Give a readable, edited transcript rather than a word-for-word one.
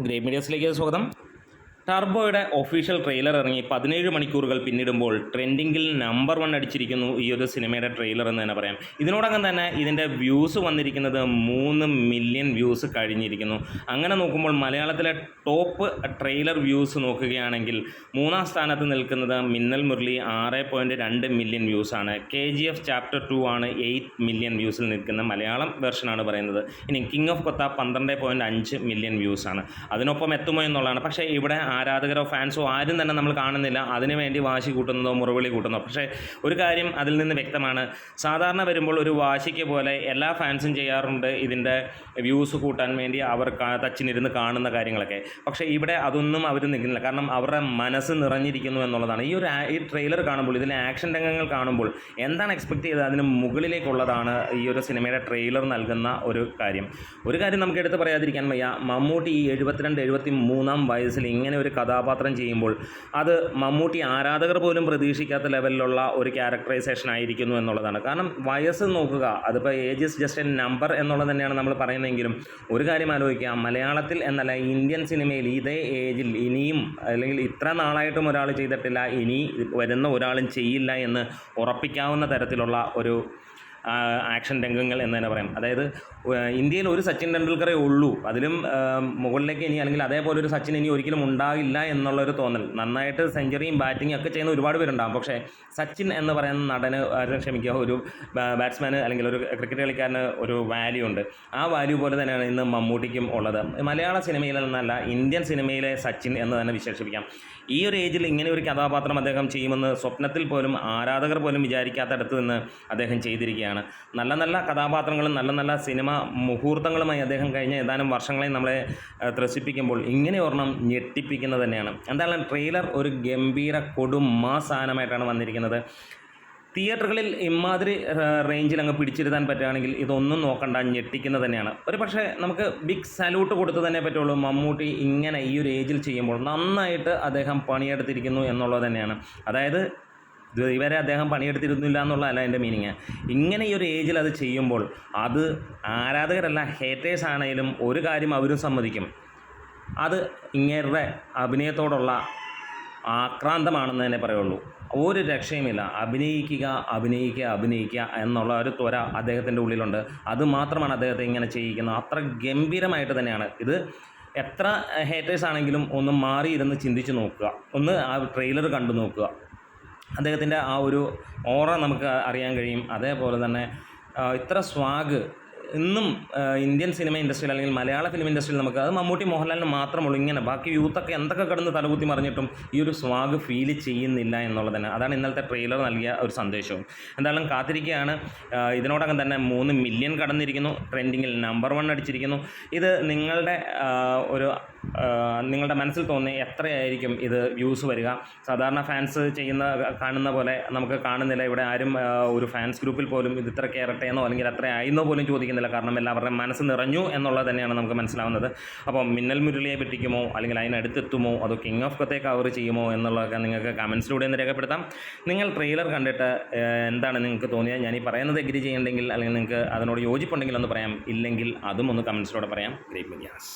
Great മീഡിയസിലേക്ക് സ്വാഗതം. ടർബോയുടെ official trailer ഇറങ്ങി 17 മണിക്കൂറുകൾ പിന്നിടുമ്പോൾ ട്രെൻഡിങ്ങിൽ നമ്പർ 1 അടിച്ചിരിക്കുന്നു ഈ ഒരു സിനിമയുടെ ട്രെയിലർ എന്ന് തന്നെ പറയാം. ഇതിനോടകം തന്നെ ഇതിൻ്റെ വ്യൂസ് വന്നിരിക്കുന്നത് 3 മില്യൺ വ്യൂസ് കഴിഞ്ഞിരിക്കുന്നു. അങ്ങനെ നോക്കുമ്പോൾ മലയാളത്തിലെ ടോപ്പ് ട്രെയിലർ വ്യൂസ് നോക്കുകയാണെങ്കിൽ 3-ാം സ്ഥാനത്ത് നിൽക്കുന്നത് Minnal Murali 6.2 million വ്യൂസാണ്. KGF chapter 2 ആണ് 8 മില്യൺ വ്യൂസിൽ നിൽക്കുന്ന മലയാളം വെർഷനാണ് പറയുന്നത്. ഇനി കിങ് ഓഫ് കൊത്ത 12.5 മില്യൺ വ്യൂസാണ്. അതിനൊപ്പം എത്തുമോ എന്നുള്ളതാണ്. പക്ഷേ ഇവിടെ ആരാധകരോ ഫാൻസോ ആരും തന്നെ നമ്മൾ കാണുന്നില്ല അതിനുവേണ്ടി വാശി കൂട്ടുന്നതോ മുറവിളി കൂട്ടുന്നതോ. പക്ഷേ ഒരു കാര്യം അതിൽ നിന്ന് വ്യക്തമാണ്. സാധാരണ വരുമ്പോൾ ഒരു വാശിക്ക് പോലെ എല്ലാ ഫാൻസും ചെയ്യാറുണ്ട് ഇതിൻ്റെ വ്യൂസ് കൂട്ടാൻ വേണ്ടി അവർ തച്ചിനിരുന്ന് കാണുന്ന കാര്യങ്ങളൊക്കെ. പക്ഷേ ഇവിടെ അതൊന്നും അവർ നിൽക്കുന്നില്ല. കാരണം അവരുടെ മനസ്സ് നിറഞ്ഞിരിക്കുന്നു എന്നുള്ളതാണ്. ഈ ട്രെയിലർ കാണുമ്പോൾ ഇതിലെ ആക്ഷൻ രംഗങ്ങൾ കാണുമ്പോൾ എന്താണ് എക്സ്പെക്ട് ചെയ്തത് അതിന് മുകളിലേക്കുള്ളതാണ് ഈ ഒരു സിനിമയുടെ ട്രെയിലർ നൽകുന്ന ഒരു കാര്യം നമുക്ക് എടുത്ത് പറയാതിരിക്കാൻ വയ്യ. മമ്മൂട്ടി ഈ 72-73-ാം വയസ്സിൽ ഇങ്ങനെ ഒരു കഥാപാത്രം ചെയ്യുമ്പോൾ അത് മമ്മൂട്ടി ആരാധകർ പോലും പ്രതീക്ഷിക്കാത്ത ലെവലിലുള്ള ഒരു ക്യാരക്ടറൈസേഷൻ ആയിരിക്കുന്നു എന്നുള്ളതാണ്. കാരണം വയസ്സ് നോക്കുക, അതിപ്പോൾ age is just A number എന്നുള്ളത് തന്നെയാണ് നമ്മൾ പറയുന്നതെങ്കിലും ഒരു കാര്യം ആലോചിക്കുക, മലയാളത്തിൽ എന്നല്ല ഇന്ത്യൻ സിനിമയിൽ ഇതേ ഏജിൽ ഇനിയും അല്ലെങ്കിൽ ഇത്ര നാളായിട്ടും ഒരാൾ ചെയ്തിട്ടില്ല, ഇനി വരുന്ന ഒരാളും ചെയ്യില്ല എന്ന് ഉറപ്പിക്കാവുന്ന തരത്തിലുള്ള ഒരു ആക്ഷൻ രംഗങ്ങൾ എന്ന് തന്നെ പറയാം. അതായത് ഇന്ത്യയിൽ ഒരു സച്ചിൻ ടെണ്ടുൽക്കറേ ഉള്ളൂ, അതിലും മുകളിലേക്ക് ഇനി അല്ലെങ്കിൽ അതേപോലെ ഒരു സച്ചിൻ ഇനി ഒരിക്കലും ഉണ്ടാകില്ല എന്നുള്ളൊരു തോന്നൽ. നന്നായിട്ട് സെഞ്ചുറിയും ബാറ്റിങ്ങും ഒക്കെ ചെയ്യുന്ന ഒരുപാട് പേരുണ്ടാകും. പക്ഷേ സച്ചിൻ എന്ന് പറയുന്ന നടന് ഒരു ബാറ്റ്സ്മാന് അല്ലെങ്കിൽ ഒരു ക്രിക്കറ്റ് കളിക്കാരന് ഒരു വാല്യൂ ഉണ്ട്. ആ വാല്യൂ പോലെ തന്നെയാണ് ഇന്ന് മമ്മൂട്ടിക്കും ഉള്ളത്. മലയാള സിനിമയിൽ നിന്നല്ല ഇന്ത്യൻ സിനിമയിലെ സച്ചിൻ എന്ന് തന്നെ വിശേഷിപ്പിക്കാം. ഈ ഒരു ഏജിൽ ഇങ്ങനെ ഒരു കഥാപാത്രം അദ്ദേഹം ചെയ്യുമെന്ന് സ്വപ്നത്തിൽ പോലും ആരാധകർ പോലും വിചാരിക്കാത്തടത്ത് നിന്ന് അദ്ദേഹം ചെയ്തിരിക്കുകയാണ്. നല്ല നല്ല കഥാപാത്രങ്ങളും നല്ല നല്ല സിനിമ മുഹൂർത്തങ്ങളുമായി അദ്ദേഹം കഴിഞ്ഞ ഏതാനും വർഷങ്ങളെ നമ്മളെ ത്രസിപ്പിക്കുമ്പോൾ ഇങ്ങനെ ഒരെണ്ണം ഞെട്ടിപ്പിക്കുന്നത് തന്നെയാണ്. എന്തായാലും ട്രെയിലർ ഒരു ഗംഭീര കൊടും മാസ് സാധനമായിട്ടാണ് വന്നിരിക്കുന്നത്. തിയേറ്ററുകളിൽ ഇമാതിരി റേഞ്ചിൽ അങ്ങ് പിടിച്ചിരുത്താൻ പറ്റുകയാണെങ്കിൽ ഇതൊന്നും നോക്കണ്ട, ഞെട്ടിക്കുന്നത് തന്നെയാണ്. ഒരു പക്ഷേ നമുക്ക് ബിഗ് സല്യൂട്ട് കൊടുത്തു തന്നെ പറ്റുള്ളൂ. മമ്മൂട്ടി ഇങ്ങനെ ഈ ഒരു ഏജിൽ ചെയ്യുമ്പോൾ നന്നായിട്ട് അദ്ദേഹം പണിയെടുത്തിരിക്കുന്നു എന്നുള്ളത് തന്നെയാണ്. അതായത് ഇതുവരെ അദ്ദേഹം പണിയെടുത്തിരുന്നില്ല എന്നുള്ളതല്ല എൻ്റെ മീനിങ്. ഇങ്ങനെ ഈ ഒരു ഏജിൽ അത് ചെയ്യുമ്പോൾ അത് ആരാധകരല്ല ഹേറ്റേഴ്സ് ആണെങ്കിലും ഒരു കാര്യം അവരും സമ്മതിക്കും, അത് ഇങ്ങേരുടെ അഭിനയത്തോടുള്ള ആക്രാന്തമാണെന്ന് തന്നെ പറയുള്ളൂ. ഒരു രക്ഷയുമില്ല. അഭിനയിക്കുക എന്നുള്ള ഒരു ത്വര അദ്ദേഹത്തിൻ്റെ ഉള്ളിലുണ്ട്. അതുമാത്രമാണ് അദ്ദേഹത്തെ ഇങ്ങനെ ചെയ്യിക്കുന്നത്. അത്ര ഗംഭീരമായിട്ട് തന്നെയാണ് ഇത്. എത്ര ഹേറ്റേഴ്സ് ആണെങ്കിലും ഒന്ന് മാറിയിരുന്ന് ചിന്തിച്ച് നോക്കുക, ഒന്ന് ആ ട്രെയിലർ കണ്ടു നോക്കുക. അദ്ദേഹത്തിൻ്റെ ആ ഒരു ഓറ നമുക്ക് അറിയാൻ കഴിയും. അതേപോലെ തന്നെ ഇത്ര സ്വാഗ് ഇന്നും ഇന്ത്യൻ സിനിമ ഇൻഡസ്ട്രിയിൽ അല്ലെങ്കിൽ മലയാള ഫിലിം ഇൻഡസ്ട്രിയിൽ നമുക്ക് അത് മമ്മൂട്ടി മോഹൻലാലിന് മാത്രമുള്ളൂ. ഇങ്ങനെ ബാക്കി യൂത്തൊക്കെ എന്തൊക്കെ കിടന്ന് തലകുത്തി മറിഞ്ഞിട്ടും ഈ ഒരു സ്വാഗ് ഫീൽ ചെയ്യുന്നില്ല എന്നുള്ളത് തന്നെ അതാണ് ഇന്നലത്തെ ട്രെയിലർ നൽകിയ ഒരു സന്ദേശവും. എന്തായാലും കാത്തിരിക്കുകയാണ്. ഇതിനോടകം തന്നെ 3 മില്യൺ കടന്നിരിക്കുന്നു, ട്രെൻഡിങ്ങിൽ നമ്പർ 1 അടിച്ചിരിക്കുന്നു. ഇത് നിങ്ങളുടെ മനസ്സിൽ തോന്നി എത്രയായിരിക്കും ഇത് വ്യൂസ് വരിക? സാധാരണ ഫാൻസ് കാണുന്ന പോലെ നമുക്ക് കാണുന്നില്ല. ഇവിടെ ആരും ഒരു ഫാൻസ് ഗ്രൂപ്പിൽ പോലും ഇത് ഇത്ര കയറട്ടെ എന്നോ അല്ലെങ്കിൽ അത്ര ആയിരുന്നോ പോലും ചോദിക്കുന്നില്ല. കാരണം എല്ലാവരുടെയും മനസ്സ് നിറഞ്ഞു എന്നുള്ളത് തന്നെയാണ് നമുക്ക് മനസ്സിലാവുന്നത്. അപ്പം മിന്നൽ മുരളിയെ പിടിക്കുമോ അല്ലെങ്കിൽ അതിനടുത്തെത്തുമോ അതോ കിങ് ഓഫ് കൊത്തയെ കവർ ചെയ്യുമോ എന്നുള്ളതൊക്കെ നിങ്ങൾക്ക് കമൻസിലൂടെ ഒന്ന് രേഖപ്പെടുത്താം. നിങ്ങൾ ട്രെയിലർ കണ്ടിട്ട് എന്താണ് നിങ്ങൾക്ക് തോന്നിയത്? ഞാൻ ഈ പറയുന്നത് എഗ്രി ചെയ്യുന്നുണ്ടെങ്കിൽ അല്ലെങ്കിൽ നിങ്ങൾക്ക് അതിനോട് യോജിപ്പുണ്ടെങ്കിൽ ഒന്ന് പറയാം, ഇല്ലെങ്കിൽ അതും ഒന്ന് കമൻസിലൂടെ പറയാം. Great medias.